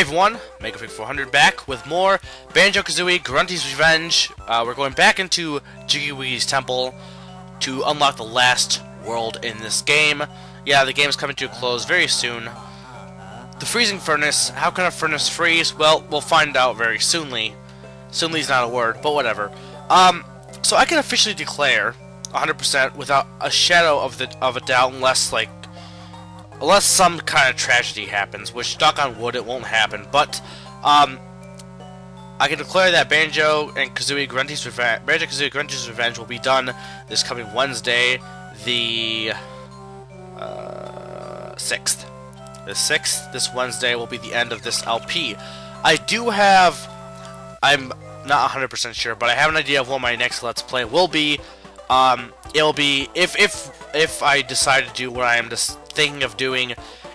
everyone, MegaFreak 400 back with more Banjo-Kazooie Grunty's Revenge. We're going back into Jiggies' temple to unlock the last world in this game. Yeah, the game's coming to a close very soon. The freezing furnace. How can a furnace freeze? Well, we'll find out very soonly. Soonly's not a word, but whatever. So I can officially declare 100% without a shadow of a doubt, unless some kind of tragedy happens, which, knock on wood, it won't happen. But I can declare that Banjo and Kazooie Grunty's Revenge will be done this coming Wednesday, the 6th. The 6th, this Wednesday, will be the end of this LP. I'm not 100% sure, but I have an idea of what my next Let's Play will be. It'll be, if I decide to do what I am just thinking of doing,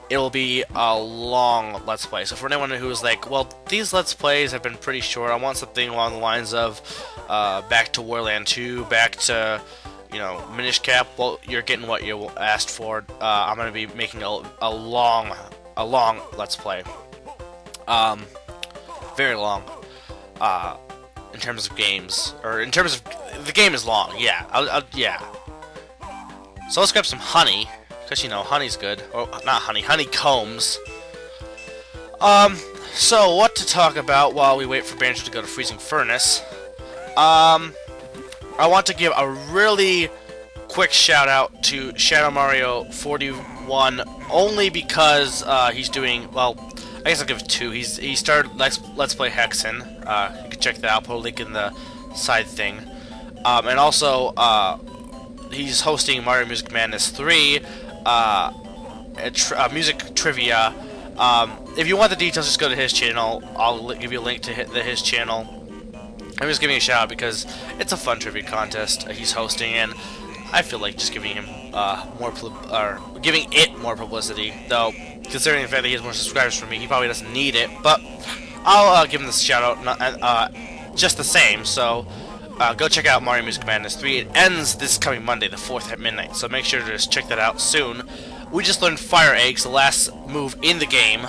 it'll be a long Let's Play. So for anyone who's like, well, these Let's Plays have been pretty short, I want something along the lines of back to Warland 2, back to, you know, Minish Cap. Well, you're getting what you asked for. I'm gonna be making a long Let's Play. Very long. In terms of games, or in terms of the game is long. Yeah, yeah. So let's grab some honey, because you know honey's good. Or not honey, honeycombs. So what to talk about while we wait for Banjo to go to freezing furnace? I want to give a really quick shout out to Shadow Mario 41, only because he's doing well. I guess I'll give it 2. He started Let's Play Hexen. You can check that out. Put a link in the side thing. And also, he's hosting Mario Music Madness 3, music trivia. If you want the details, just go to his channel. I'll give you a link to his channel. I'm just giving a shout out because it's a fun trivia contest he's hosting, and I feel like just giving him giving it more publicity. Though, considering the fact that he has more subscribers from me, he probably doesn't need it. But I'll give him this shout out just the same. So go check out Mario Music Madness 3. It ends this coming Monday, the 4th at midnight. So make sure to just check that out soon. We just learned Fire Eggs, the last move in the game.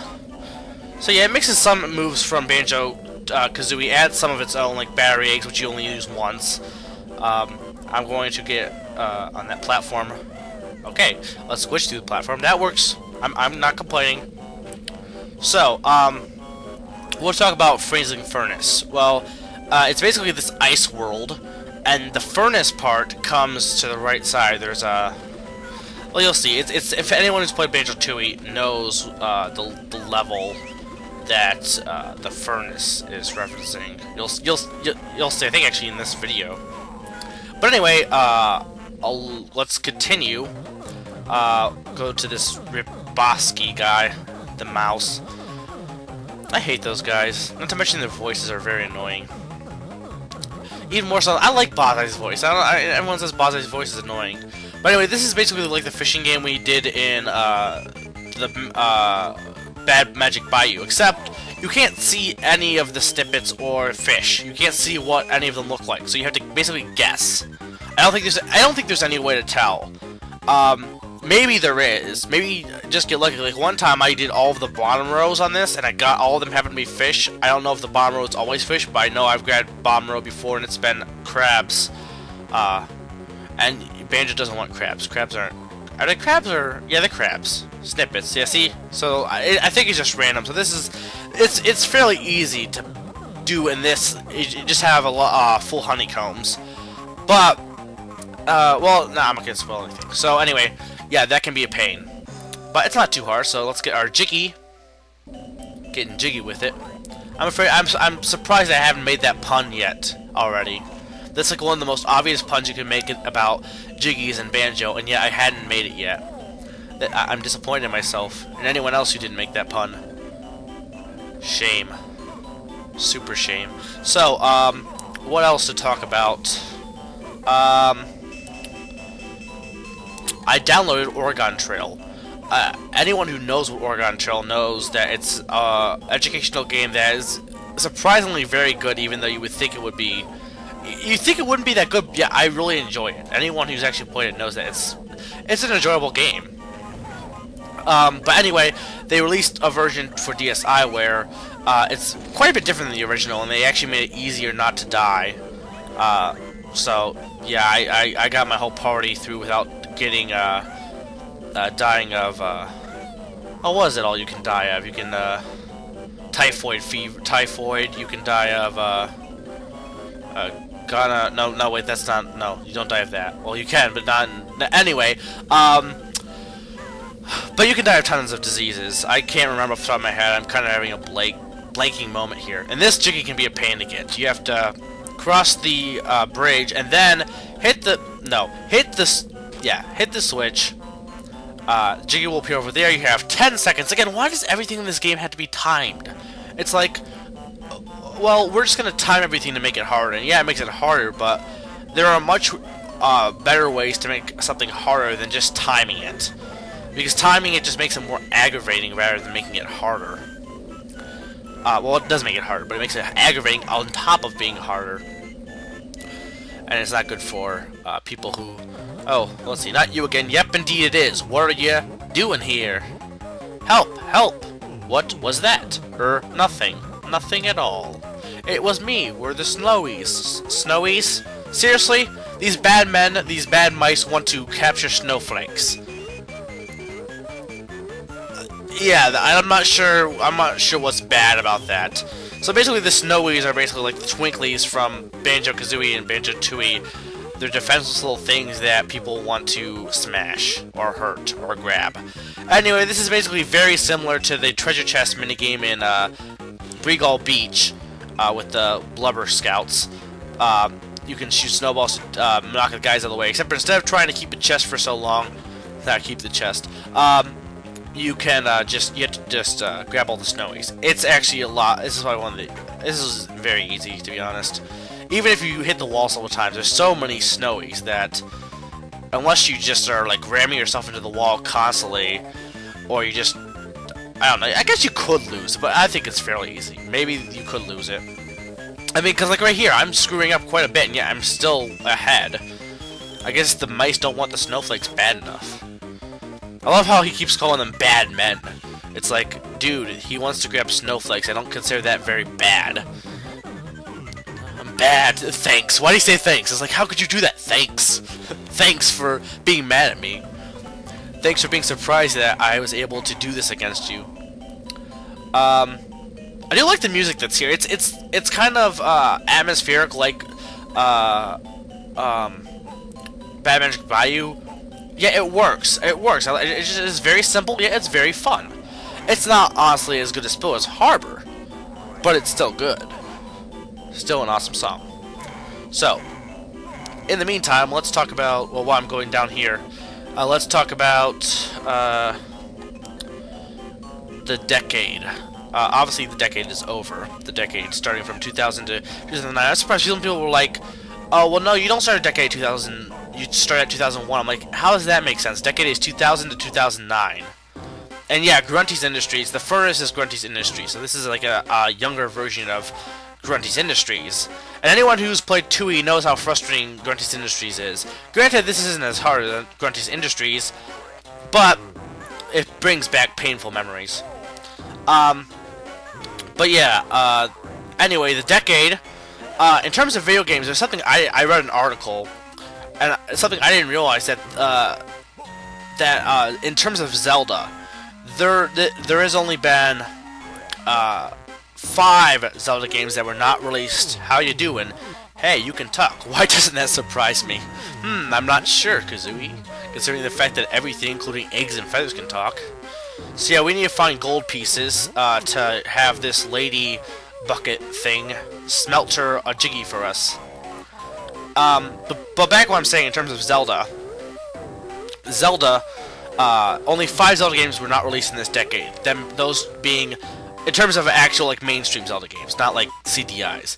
So yeah, it mixes some moves from Banjo-Kazooie, adds some of its own, like battery eggs, which you only use once. I'm going to get on that platform. Okay, let's switch to the platform. That works. I'm not complaining. So, we'll talk about freezing furnace. Well, it's basically this ice world, and the furnace part comes to the right side. There's a, well, you'll see. It's if anyone who's played Banjo-Tooie knows the level that the furnace is referencing. You'll see. I think actually in this video. But anyway, let's continue. Go to this Riboski guy, the mouse. I hate those guys. Not to mention their voices are very annoying. Even more so, I like Bozai's voice. Everyone says Bozai's voice is annoying. But anyway, this is basically like the fishing game we did in the Bad Magic Bayou, except you can't see any of the snippets or fish. You can't see what any of them look like, so you have to basically guess. I don't think there's any way to tell. Maybe there is. Maybe just get lucky. Like one time I did all of the bottom rows on this, and I got all of them having to be fish. I don't know if the bottom row is always fish, but I know I've grabbed bottom row before, and it's been crabs. And Banjo doesn't want crabs. Crabs aren't. Are they crabs or? Yeah, they're crabs. Snippets. Yeah, see. So I think it's just random. So this is, it's fairly easy to do in this. You just have a full honeycombs, but. Well, nah, I'm not gonna spoil anything. So anyway, yeah, that can be a pain, but it's not too hard. So let's get our Jiggy, getting jiggy with it. I'm surprised I haven't made that pun yet already. That's like one of the most obvious puns you can make about Jiggies and Banjo, and yet I hadn't made it yet. I'm disappointed in myself and anyone else who didn't make that pun. Shame, super shame. So what else to talk about? I downloaded Oregon Trail. Anyone who knows what Oregon Trail knows that it's an educational game that is surprisingly very good, even though you would think it would be. You think it wouldn't be that good? Yeah, I really enjoy it. Anyone who's actually played it knows that it's an enjoyable game. But anyway, they released a version for DSi where it's quite a bit different than the original, and they actually made it easier not to die. So yeah, I got my whole party through without getting dying of what was it all you can die of? You can typhoid fever, typhoid. You can die of no wait, that's not, no, you don't die of that. Well, you can, but not anyway. But you can die of tons of diseases. I can't remember off the top of my head. I'm kind of having a blanking moment here. And this Jiggy can be a pain to get. You have to cross the bridge and then hit the switch. Jiggy will appear over there. You have 10 seconds. Again, why does everything in this game have to be timed? It's like, well, we're just gonna time everything to make it harder. And yeah, it makes it harder, but there are much better ways to make something harder than just timing it. Because timing it just makes it more aggravating rather than making it harder. Well, it does make it harder, but it makes it aggravating on top of being harder. And it's not good for people who... Oh, let's see, not you again. Yep, indeed it is. What are you doing here? Help! Help! What was that? Nothing. Nothing at all. It was me. We're the Snowies. Snowies? Seriously? These bad men, these bad mice want to capture snowflakes. Yeah, I'm not sure what's bad about that. So basically the Snowies are basically like the Twinklies from Banjo-Kazooie and Banjo-Tooie. They're defenseless little things that people want to smash, or hurt, or grab. Anyway, this is basically very similar to the treasure chest minigame in Regal Beach with the Blubber Scouts. You can shoot snowballs to knock the guys out of the way, except instead of trying to keep a chest for so long, not keep the chest, you can have to just grab all the Snowies. It's actually a lot. This is why I wanted. This is very easy, to be honest. Even if you hit the wall several times, there's so many Snowies that unless you just are like ramming yourself into the wall constantly, or you just, I don't know. I guess you could lose, but I think it's fairly easy. Maybe you could lose it. I mean, because like right here, I'm screwing up quite a bit, and yet I'm still ahead. I guess the mice don't want the snowflakes bad enough. I love how he keeps calling them bad men. It's like, dude, he wants to grab snowflakes. I don't consider that very bad. I'm bad. Thanks. Why do you say thanks? It's like, how could you do that? Thanks. Thanks for being mad at me. Thanks for being surprised that I was able to do this against you. I do like the music that's here. It's kind of atmospheric, like Bad Magic Bayou. Yeah, it works. It works. It's very simple. Yeah, it's very fun. It's not honestly as good as Spiller's Harbor, but it's still good. Still an awesome song. So, in the meantime, let's talk about, well, while I'm going down here, let's talk about the decade. Obviously, the decade is over. The decade starting from 2000 to 2009. I'm surprised some people were like, oh, well, no, you don't start a decade 2000. You start at 2001. I'm like, how does that make sense? Decade is 2000 to 2009. And yeah, Grunty's Industries. The furnace is Grunty's Industries. So this is like a younger version of Grunty's Industries. And anyone who's played Tooie knows how frustrating Grunty's Industries is. Granted, this isn't as hard as Grunty's Industries, but it brings back painful memories. But yeah, anyway, the decade, in terms of video games, there's something, I read an article, and something I didn't realize, that, in terms of Zelda, there has only been, 5 Zelda games that were not released. How you doing? Hey, you can talk. Why doesn't that surprise me? I'm not sure, Kazooie, considering the fact that everything, including eggs and feathers, can talk. So yeah, we need to find gold pieces to have this lady bucket thing smelt her a Jiggy for us. But back what I'm saying in terms of Zelda, only 5 Zelda games were not released in this decade. Those being, in terms of actual like mainstream Zelda games, not like CDIs.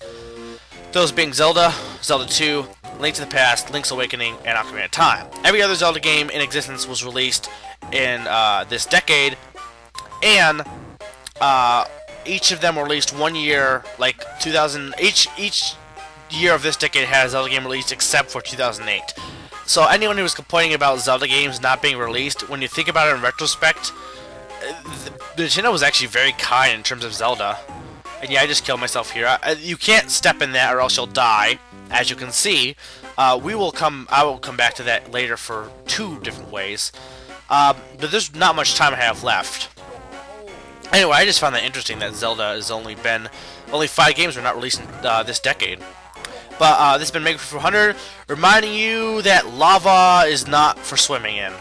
Those being Zelda, Zelda 2, Link to the Past, Link's Awakening, and Ocarina of Time. Every other Zelda game in existence was released in this decade, and each of them were released 1 year, like 2000. Each year of this decade had a Zelda game released except for 2008. So anyone who was complaining about Zelda games not being released, when you think about it in retrospect, Nintendo was actually very kind in terms of Zelda. And yeah, I just killed myself here. You can't step in that or else you'll die. As you can see, I will come back to that later for 2 different ways. But there's not much time I have left. Anyway, I just found that interesting that Zelda has only 5 games were not released in this decade. But this has been Mega 400, reminding you that lava is not for swimming in.